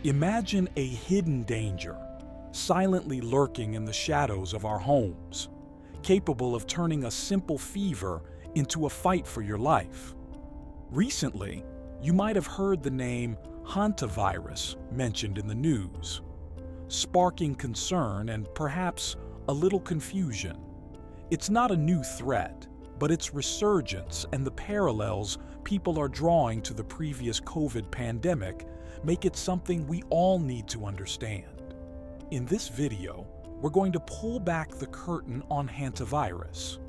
Imagine a hidden danger, silently lurking in the shadows of our homes, capable of turning a simple fever into a fight for your life. Recently, you might have heard the name Hantavirus mentioned in the news, sparking concern and perhaps a little confusion. It's not a new threat, but its resurgence and the parallels people are drawing to the previous COVID pandemic make it something we all need to understand. In this video, we're going to pull back the curtain on hantavirus,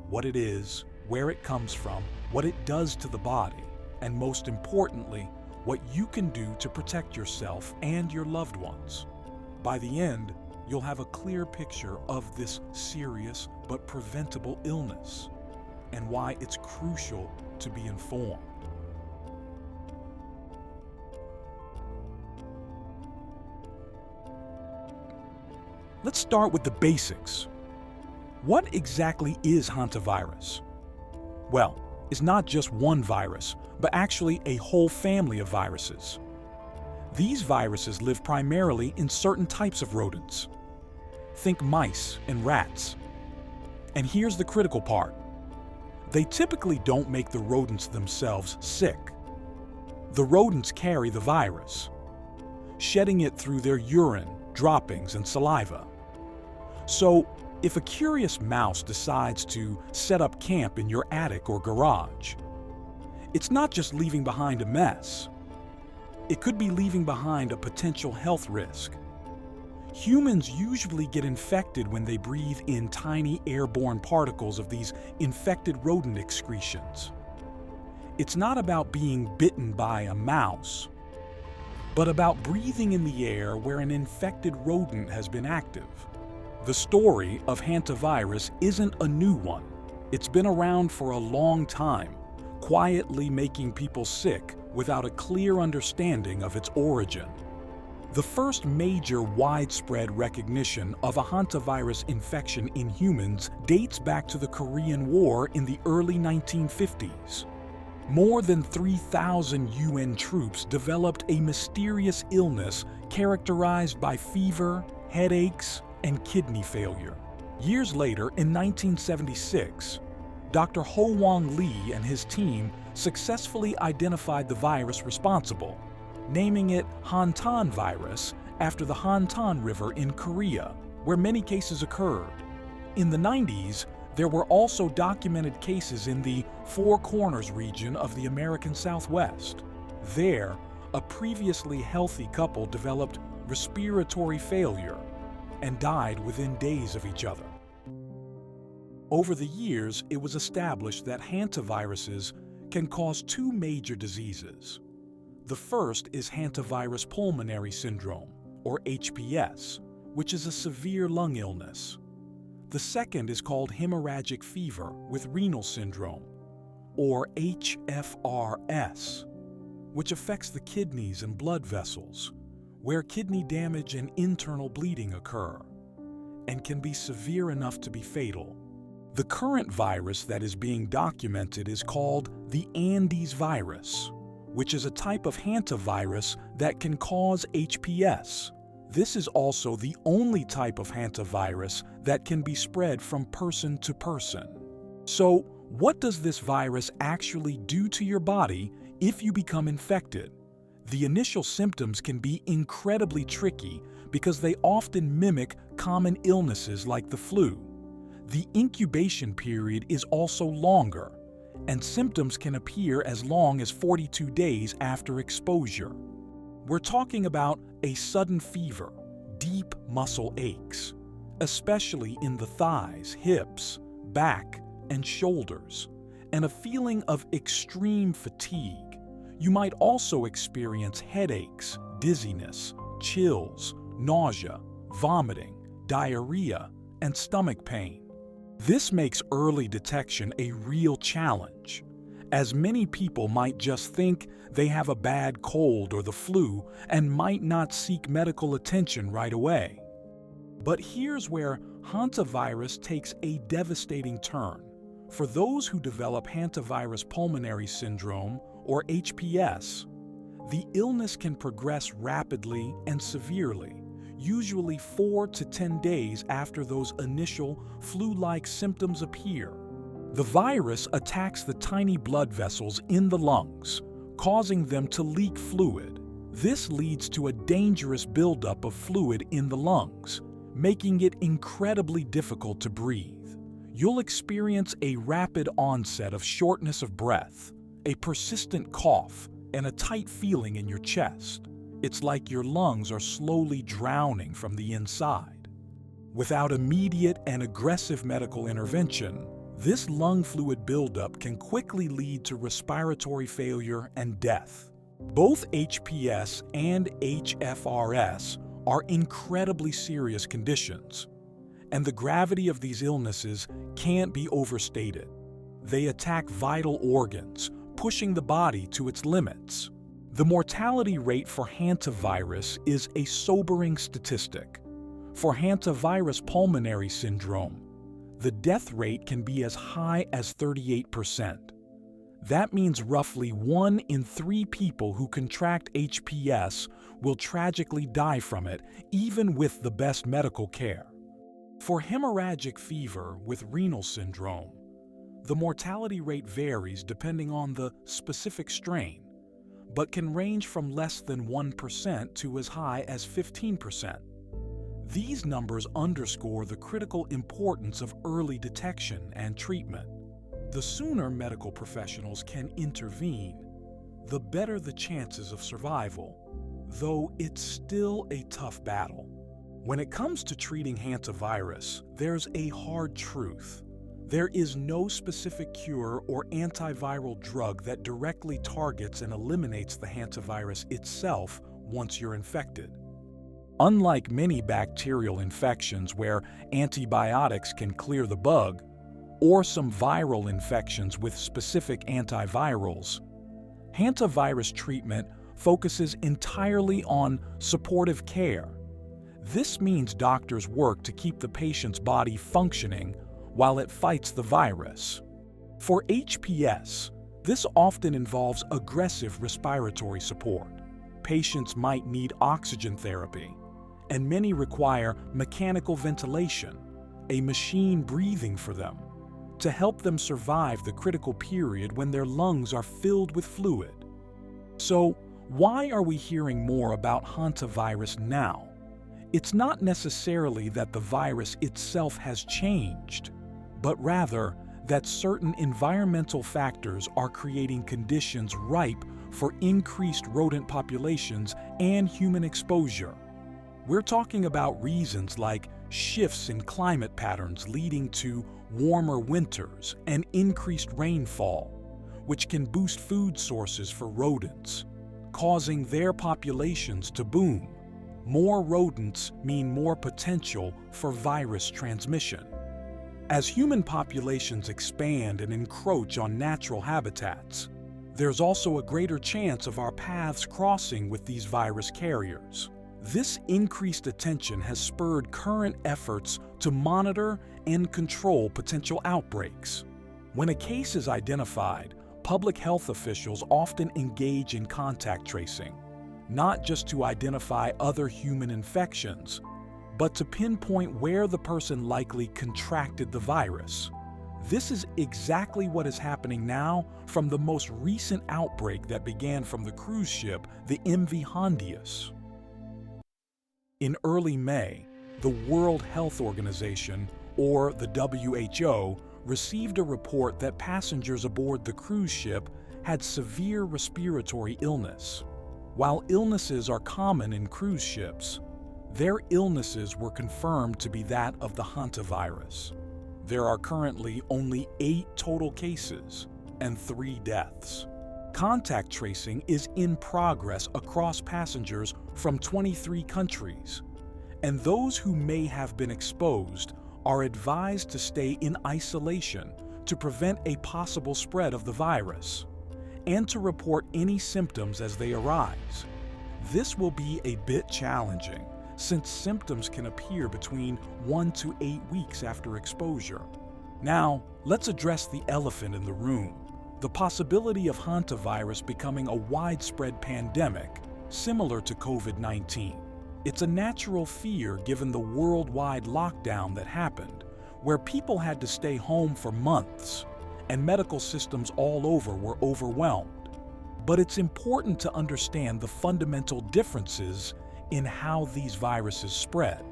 what it is, where it comes from, what it does to the body, and most importantly, what you can do to protect yourself and your loved ones. By the end, you'll have a clear picture of this serious but preventable illness and why it's crucial to be informed. Let's start with the basics. What exactly is hantavirus? Well, it's not just one virus, but actually a whole family of viruses. These viruses live primarily in certain types of rodents. Think mice and rats. And here's the critical part. They typically don't make the rodents themselves sick. The rodents carry the virus, shedding it through their urine, droppings, and saliva. So, if a curious mouse decides to set up camp in your attic or garage, it's not just leaving behind a mess. It could be leaving behind a potential health risk. Humans usually get infected when they breathe in tiny airborne particles of these infected rodent excretions. It's not about being bitten by a mouse, but about breathing in the air where an infected rodent has been active. The story of hantavirus isn't a new one. It's been around for a long time, quietly making people sick without a clear understanding of its origin. The first major widespread recognition of a hantavirus infection in humans dates back to the Korean War in the early 1950s. More than 3,000 UN troops developed a mysterious illness characterized by fever, headaches, and kidney failure. Years later, in 1976, Dr. Ho Wong Lee and his team successfully identified the virus responsible, naming it Hantavirus after the Hantan River in Korea, where many cases occurred. In the 90s, there were also documented cases in the Four Corners region of the American Southwest. There, a previously healthy couple developed respiratory failure and died within days of each other. Over the years, it was established that hantaviruses can cause two major diseases. The first is hantavirus pulmonary syndrome, or HPS, which is a severe lung illness. The second is called hemorrhagic fever with renal syndrome, or HFRS, which affects the kidneys and blood vessels, where kidney damage and internal bleeding occur, and can be severe enough to be fatal. The current virus that is being documented is called the Andes virus, which is a type of hantavirus that can cause HPS. This is also the only type of hantavirus that can be spread from person to person. So, what does this virus actually do to your body if you become infected? The initial symptoms can be incredibly tricky because they often mimic common illnesses like the flu. The incubation period is also longer, and symptoms can appear as long as 42 days after exposure. We're talking about a sudden fever, deep muscle aches, especially in the thighs, hips, back, and shoulders, and a feeling of extreme fatigue. You might also experience headaches, dizziness, chills, nausea, vomiting, diarrhea, and stomach pain. This makes early detection a real challenge, as many people might just think they have a bad cold or the flu and might not seek medical attention right away. But here's where hantavirus takes a devastating turn. For those who develop hantavirus pulmonary syndrome, or HPS, The illness can progress rapidly and severely, usually 4 to 10 days after those initial flu-like symptoms appear. The virus attacks the tiny blood vessels in the lungs, causing them to leak fluid. This leads to a dangerous buildup of fluid in the lungs, making it incredibly difficult to breathe. You'll experience a rapid onset of shortness of breath, a persistent cough, and a tight feeling in your chest. It's like your lungs are slowly drowning from the inside. Without immediate and aggressive medical intervention, this lung fluid buildup can quickly lead to respiratory failure and death. Both HPS and HFRS are incredibly serious conditions, and the gravity of these illnesses can't be overstated. They attack vital organs, pushing the body to its limits. The mortality rate for hantavirus is a sobering statistic. For hantavirus pulmonary syndrome, the death rate can be as high as 38%. That means roughly 1 in 3 people who contract HPS will tragically die from it, even with the best medical care. For hemorrhagic fever with renal syndrome, the mortality rate varies depending on the specific strain, but can range from less than 1% to as high as 15%. These numbers underscore the critical importance of early detection and treatment. The sooner medical professionals can intervene, the better the chances of survival, though it's still a tough battle. When it comes to treating hantavirus, there's a hard truth. There is no specific cure or antiviral drug that directly targets and eliminates the hantavirus itself once you're infected. Unlike many bacterial infections where antibiotics can clear the bug, or some viral infections with specific antivirals, hantavirus treatment focuses entirely on supportive care. This means doctors work to keep the patient's body functioning while it fights the virus. For HPS, this often involves aggressive respiratory support. Patients might need oxygen therapy, and many require mechanical ventilation, a machine breathing for them, to help them survive the critical period when their lungs are filled with fluid. So, why are we hearing more about hantavirus now? It's not necessarily that the virus itself has changed, but rather that certain environmental factors are creating conditions ripe for increased rodent populations and human exposure. We're talking about reasons like shifts in climate patterns leading to warmer winters and increased rainfall, which can boost food sources for rodents, causing their populations to boom. More rodents mean more potential for virus transmission. As human populations expand and encroach on natural habitats, there's also a greater chance of our paths crossing with these virus carriers. This increased attention has spurred current efforts to monitor and control potential outbreaks. When a case is identified, public health officials often engage in contact tracing, not just to identify other human infections, but to pinpoint where the person likely contracted the virus. This is exactly what is happening now from the most recent outbreak that began from the cruise ship, the MV Hantavirus. In early May, the World Health Organization, or the WHO, received a report that passengers aboard the cruise ship had severe respiratory illness. While illnesses are common in cruise ships, their illnesses were confirmed to be that of the hantavirus. There are currently only 8 total cases and 3 deaths. Contact tracing is in progress across passengers from 23 countries, and those who may have been exposed are advised to stay in isolation to prevent a possible spread of the virus, and to report any symptoms as they arise. This will be a bit challenging, since symptoms can appear between 1 to 8 weeks after exposure. Now, let's address the elephant in the room: the possibility of hantavirus becoming a widespread pandemic, similar to COVID-19. It's a natural fear given the worldwide lockdown that happened, where people had to stay home for months, and medical systems all over were overwhelmed. But it's important to understand the fundamental differences in how these viruses spread.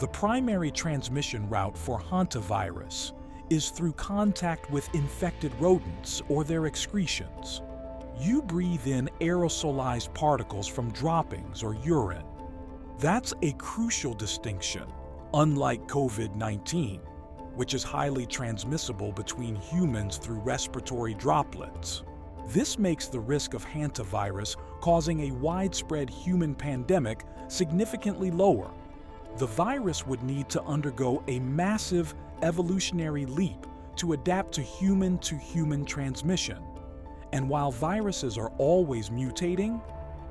The primary transmission route for hantavirus is through contact with infected rodents or their excretions. You breathe in aerosolized particles from droppings or urine. That's a crucial distinction, unlike COVID-19, which is highly transmissible between humans through respiratory droplets. This makes the risk of hantavirus causing a widespread human pandemic significantly lower. The virus would need to undergo a massive evolutionary leap to adapt to human transmission. And while viruses are always mutating,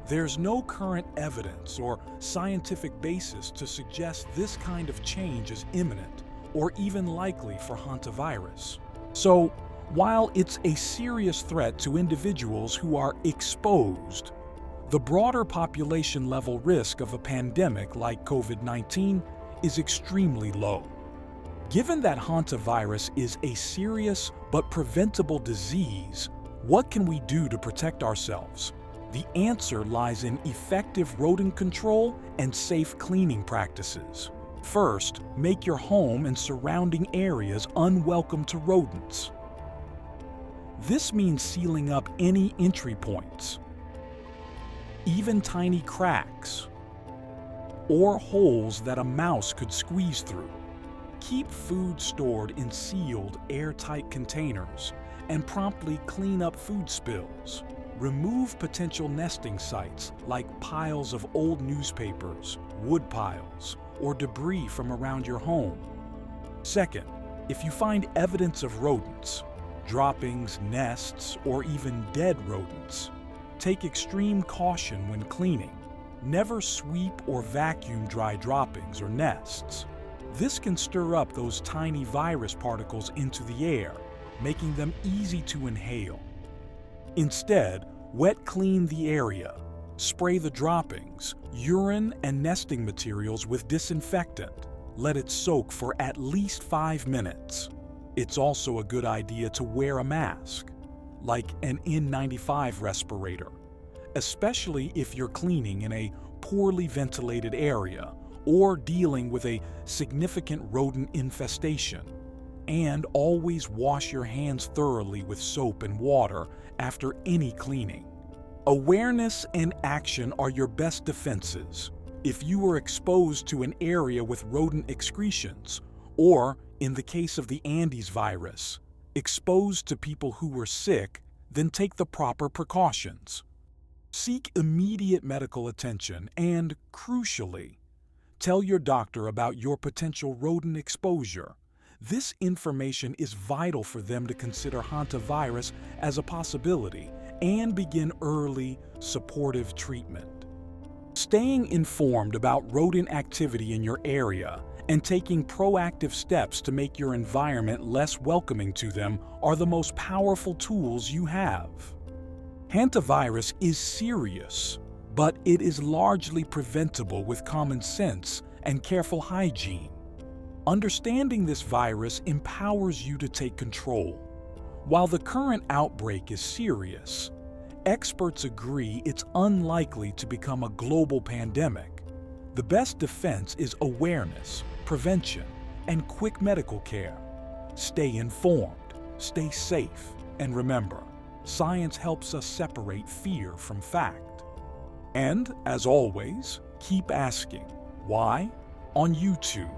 there's no current evidence or scientific basis to suggest this kind of change is imminent or even likely for hantavirus. So, while it's a serious threat to individuals who are exposed, the broader population-level risk of a pandemic like COVID-19 is extremely low. Given that hantavirus is a serious but preventable disease, what can we do to protect ourselves? The answer lies in effective rodent control and safe cleaning practices. First, make your home and surrounding areas unwelcome to rodents. This means sealing up any entry points, even tiny cracks, or holes that a mouse could squeeze through. Keep food stored in sealed, airtight containers and promptly clean up food spills. Remove potential nesting sites like piles of old newspapers, wood piles, or debris from around your home. Second, if you find evidence of rodents, droppings, nests, or even dead rodents, take extreme caution when cleaning. Never sweep or vacuum dry droppings or nests. This can stir up those tiny virus particles into the air, making them easy to inhale. Instead, wet clean the area. Spray the droppings, urine, and nesting materials with disinfectant. Let it soak for at least 5 minutes. It's also a good idea to wear a mask, like an N95 respirator, especially if you're cleaning in a poorly ventilated area or dealing with a significant rodent infestation. And always wash your hands thoroughly with soap and water after any cleaning. Awareness and action are your best defenses. If you were exposed to an area with rodent excretions, or, in the case of the Andes virus, exposed to people who were sick, then take the proper precautions. Seek immediate medical attention and, crucially, tell your doctor about your potential rodent exposure. This information is vital for them to consider hantavirus as a possibility and begin early, supportive treatment. Staying informed about rodent activity in your area and taking proactive steps to make your environment less welcoming to them are the most powerful tools you have. Hantavirus is serious, but it is largely preventable with common sense and careful hygiene. Understanding this virus empowers you to take control. While the current outbreak is serious, experts agree it's unlikely to become a global pandemic. The best defense is awareness, prevention, and quick medical care. Stay informed, stay safe, and remember, science helps us separate fear from fact. And, as always, keep asking, why? On YouTube.